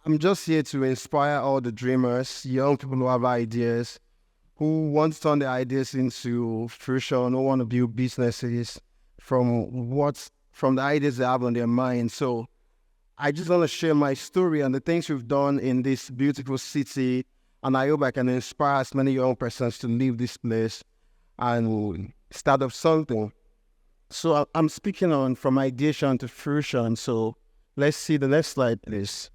I'm just here to inspire all the dreamers, young people who have ideas, who want to turn their ideas into fruition, who want to build businesses from the ideas they have on their mind. So I just want to share my story and the things we've done in this beautiful city, and I hope I can inspire as many young persons to leave this place and start up something. So I'm speaking on from ideation to fruition. So let's see the next slide, please.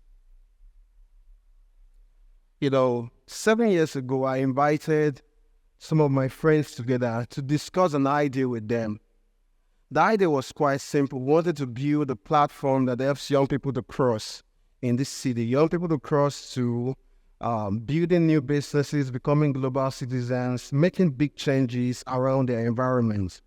7 years ago, I invited some of my friends together to discuss an idea with them. The idea was quite simple. We wanted to build a platform that helps young people to cross in this city, young people to cross to building new businesses, becoming global citizens, making big changes around their environment.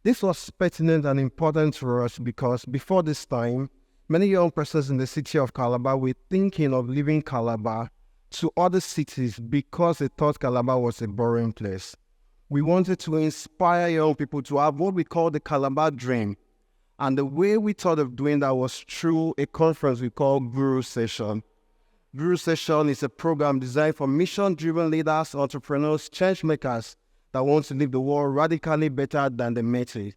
This was pertinent and important for us because before this time, many young persons in the city of Calabar were thinking of leaving Calabar to other cities because they thought Calabar was a boring place. We wanted to inspire young people to have what we call the Calabar dream. And the way we thought of doing that was through a conference we call Guru Session. Guru Session is a program designed for mission-driven leaders, entrepreneurs, change makers that want to leave the world radically better than they met it.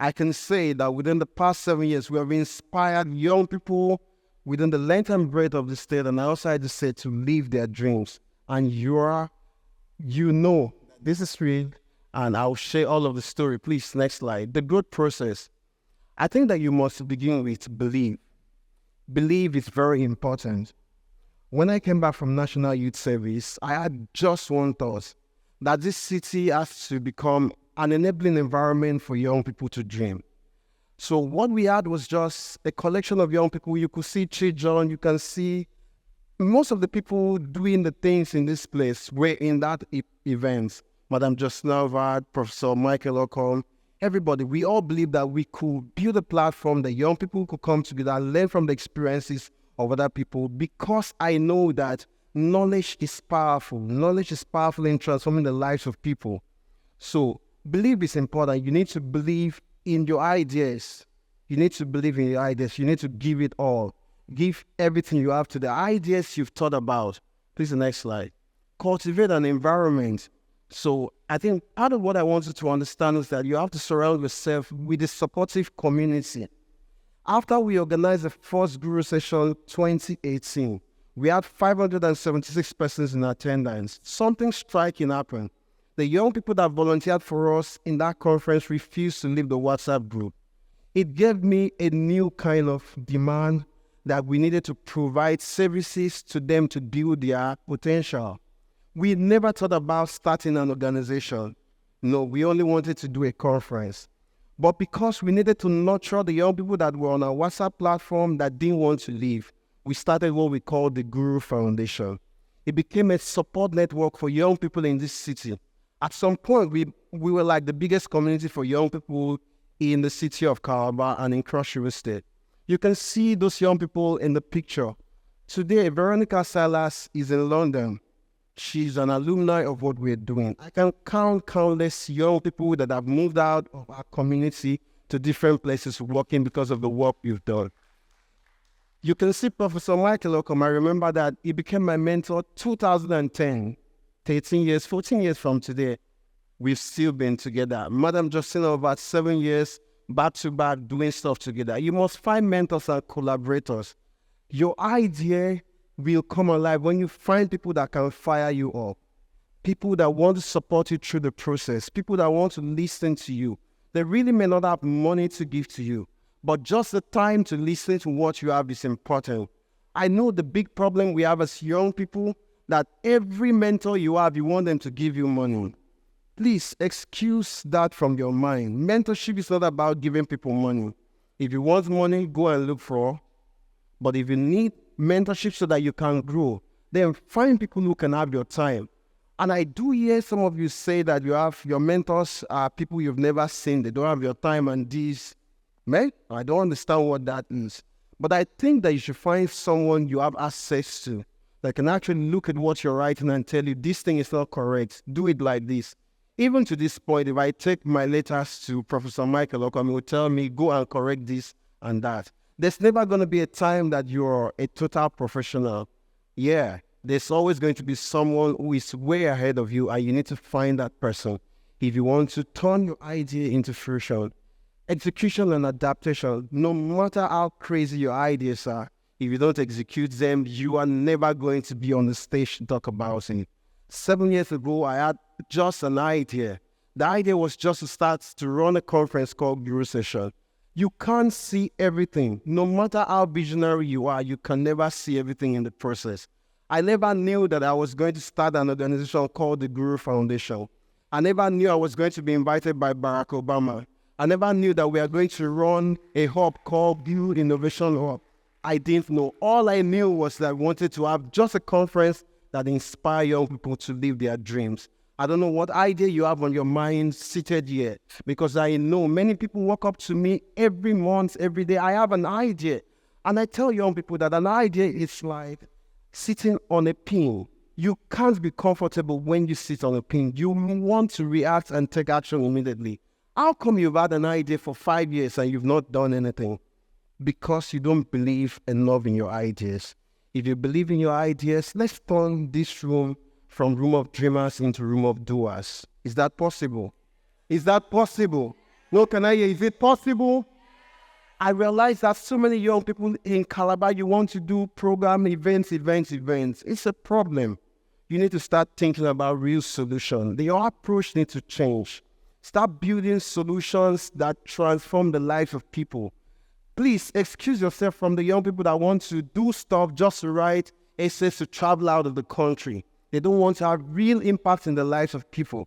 I can say that within the past 7 years, we have inspired young people within the length and breadth of the state and outside the state to live their dreams. And this is real, and I'll share all of the story. Please, next slide. The growth process. I think that you must begin with belief. Belief is very important. When I came back from National Youth Service, I had just one thought, that this city has to become an enabling environment for young people to dream. So what we had was just a collection of young people. You could see Chijon, you can see most of the people doing the things in this place were in that event. Madam Josnavad, Professor Michael Ockham, everybody, we all believed that we could build a platform that young people could come together and learn from the experiences of other people, because I know that knowledge is powerful. Knowledge is powerful in transforming the lives of people. So belief is important. You need to believe in your ideas. You need to believe in your ideas. You need to give it all. Give everything you have to the ideas you've thought about. Please, the next slide. Cultivate an environment. So I think part of what I want you to understand is that you have to surround yourself with a supportive community. After we organized the first Guru Session 2018, we had 576 persons in attendance. Something striking happened. The young people that volunteered for us in that conference refused to leave the WhatsApp group. It gave me a new kind of demand that we needed to provide services to them to build their potential. We never thought about starting an organization. No, we only wanted to do a conference. But because we needed to nurture the young people that were on our WhatsApp platform that didn't want to leave, we started what we call the Guru Foundation. It became a support network for young people in this city. At some point, we were like the biggest community for young people in the city of Calabar and in Cross River State. You can see those young people in the picture. Today, Veronica Salas is in London. She's an alumni of what we're doing. I can count countless young people that have moved out of our community to different places working because of the work we've done. You can see Professor Michael Ockham. I remember that he became my mentor 2010. 14 years from today, we've still been together. Madam Justina, about 7 years, back to back, doing stuff together. You must find mentors and collaborators. Your idea will come alive when you find people that can fire you up, people that want to support you through the process, people that want to listen to you. They really may not have money to give to you, but just the time to listen to what you have is important. I know the big problem we have as young people, that every mentor you have, you want them to give you money. Please excuse that from your mind. Mentorship is not about giving people money. If you want money, go and look for. But if you need mentorship so that you can grow, then find people who can have your time. And I do hear some of you say that you have your mentors are people you've never seen. They don't have your time and this. Man, I don't understand what that is. But I think that you should find someone you have access to that can actually look at what you're writing and tell you, this thing is not correct, do it like this. Even to this point, if I take my letters to Professor Michael Ockham, he will tell me, go and correct this and that. There's never going to be a time that you're a total professional. Yeah, there's always going to be someone who is way ahead of you, and you need to find that person if you want to turn your idea into fruition. Execution and adaptation, no matter how crazy your ideas are, if you don't execute them, you are never going to be on the stage to talk about it. 7 years ago, I had just an idea. The idea was just to start to run a conference called Guru Session. You can't see everything. No matter how visionary you are, you can never see everything in the process. I never knew that I was going to start an organization called the Guru Foundation. I never knew I was going to be invited by Barack Obama. I never knew that we are going to run a hub called Build Innovation Hub. I didn't know. All I knew was that I wanted to have just a conference that inspire young people to live their dreams. I don't know what idea you have on your mind seated here, because I know many people walk up to me every month, every day. I have an idea. And I tell young people that an idea is like sitting on a pin. You can't be comfortable when you sit on a pin. You want to react and take action immediately. How come you've had an idea for 5 years and you've not done anything? Because you don't believe enough in your ideas. If you believe in your ideas, let's turn this room from room of dreamers into room of doers. Is that possible? Is that possible? No, can I hear? Is it possible? I realize that so many young people in Calabar, you want to do program events. It's a problem. You need to start thinking about real solutions. Your approach needs to change. Start building solutions that transform the lives of people. Please excuse yourself from the young people that want to do stuff just to write essays to travel out of the country. They don't want to have real impact in the lives of people.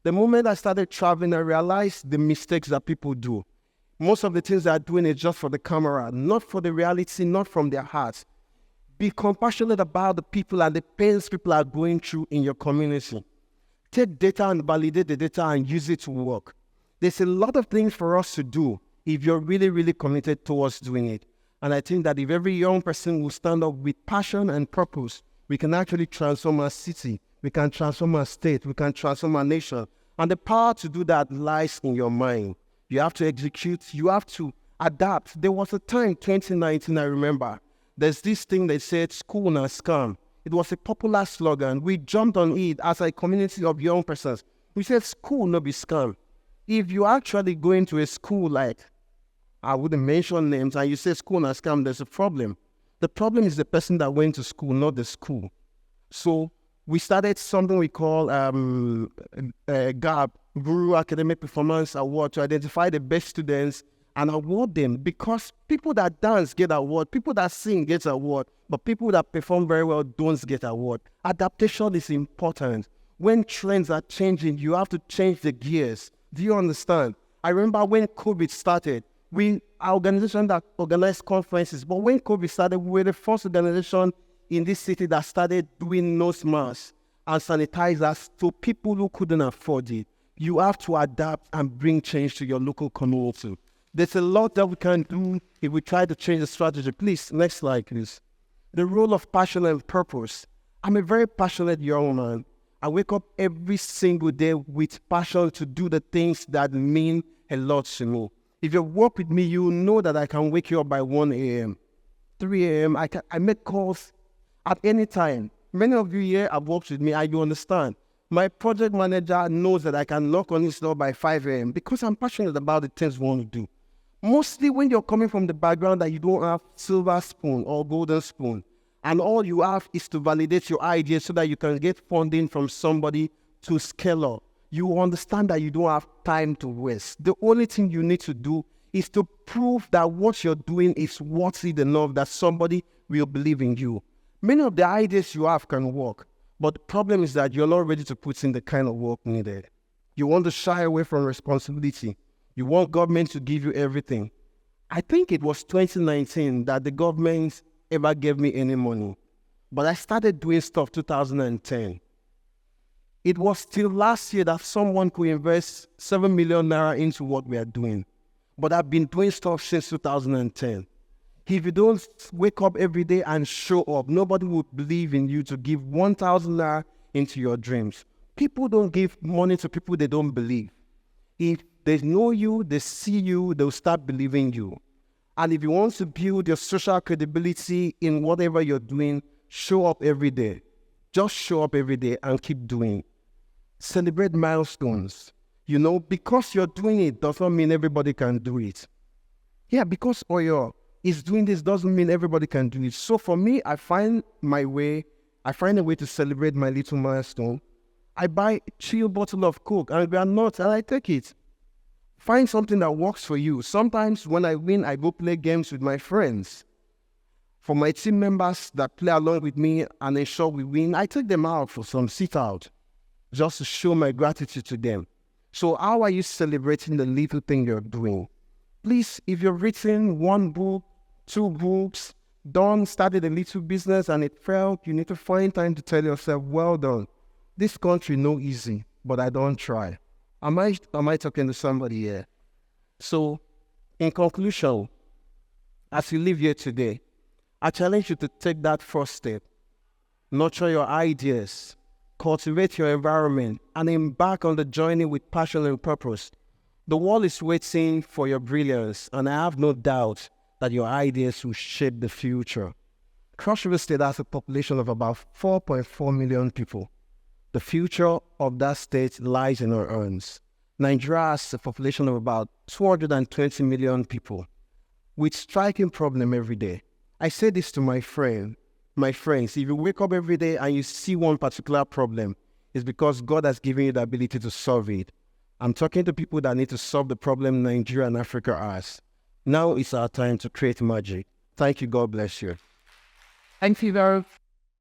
The moment I started traveling, I realized the mistakes that people do. Most of the things they are doing is just for the camera, not for the reality, not from their hearts. Be compassionate about the people and the pains people are going through in your community. Take data and validate the data and use it to work. There's a lot of things for us to do if you're really, really committed towards doing it. And I think that if every young person will stand up with passion and purpose, we can actually transform our city, we can transform our state, we can transform our nation. And the power to do that lies in your mind. You have to execute, you have to adapt. There was a time, 2019, I remember, there's this thing they said, school na scam. It was a popular slogan. We jumped on it as a community of young persons. We said, school no be scam. If you actually go into a school like, I wouldn't mention names, and you say school na scam, there's a problem. The problem is the person that went to school, not the school. So we started something we call GAP, Guru Academic Performance Award, to identify the best students and award them, because people that dance get award, people that sing get award, but people that perform very well don't get award. Adaptation is important. When trends are changing, you have to change the gears. Do you understand? I remember when COVID started, our organization that organized conferences, but when COVID started, we were the first organization in this city that started doing nose masks and sanitizers to people who couldn't afford it. You have to adapt and bring change to your local community. There's a lot that we can do if we try to change the strategy. Please, next slide, please. The role of passion and purpose. I'm a very passionate young man. I wake up every single day with passion to do the things that mean a lot to me. If you work with me, you know that I can wake you up by 1 a.m., 3 a.m. I make calls at any time. Many of you here have worked with me and you understand. My project manager knows that I can knock on his door by 5 a.m. because I'm passionate about the things we want to do. Mostly when you're coming from the background that you don't have silver spoon or golden spoon, and all you have is to validate your ideas so that you can get funding from somebody to scale up. You understand that you don't have time to waste. The only thing you need to do is to prove that what you're doing is worthy enough that somebody will believe in you. Many of the ideas you have can work, but the problem is that you're not ready to put in the kind of work needed. You want to shy away from responsibility. You want government to give you everything. I think it was 2019 that the government ever gave me any money, but I started doing stuff 2010. It was till last year that someone could invest 7 million naira into what we are doing. But I've been doing stuff since 2010. If you don't wake up every day and show up, nobody will believe in you to give 1,000 naira into your dreams. People don't give money to people they don't believe. If they know you, they see you, they'll start believing you. And if you want to build your social credibility in whatever you're doing, show up every day. Just show up every day and keep doing. Celebrate milestones. Because you're doing it does not mean everybody can do it. Yeah, because Oyo is doing this doesn't mean everybody can do it. So for me, I find a way to celebrate my little milestone. I buy a chill bottle of Coke and granite and I take it. Find something that works for you. Sometimes when I win, I go play games with my friends. For my team members that play along with me and ensure we win, I take them out for some sit-out just to show my gratitude to them. So how are you celebrating the little thing you're doing? Please, if you've written 1 book, 2 books, started a little business and it failed, you need to find time to tell yourself, well done. This country no easy, but I don't try. Am I talking to somebody here? So, in conclusion, as you live here today, I challenge you to take that first step. Nurture your ideas, cultivate your environment, and embark on the journey with passion and purpose. The world is waiting for your brilliance, and I have no doubt that your ideas will shape the future. Cross River State has a population of about 4.4 million people. The future of that state lies in our hands. Nigeria has a population of about 220 million people with striking problem every day. I say this to my friends, if you wake up every day and you see one particular problem, it's because God has given you the ability to solve it. I'm talking to people that need to solve the problem Nigeria and Africa has. Now it's our time to create magic. Thank you. God bless you. Thank you very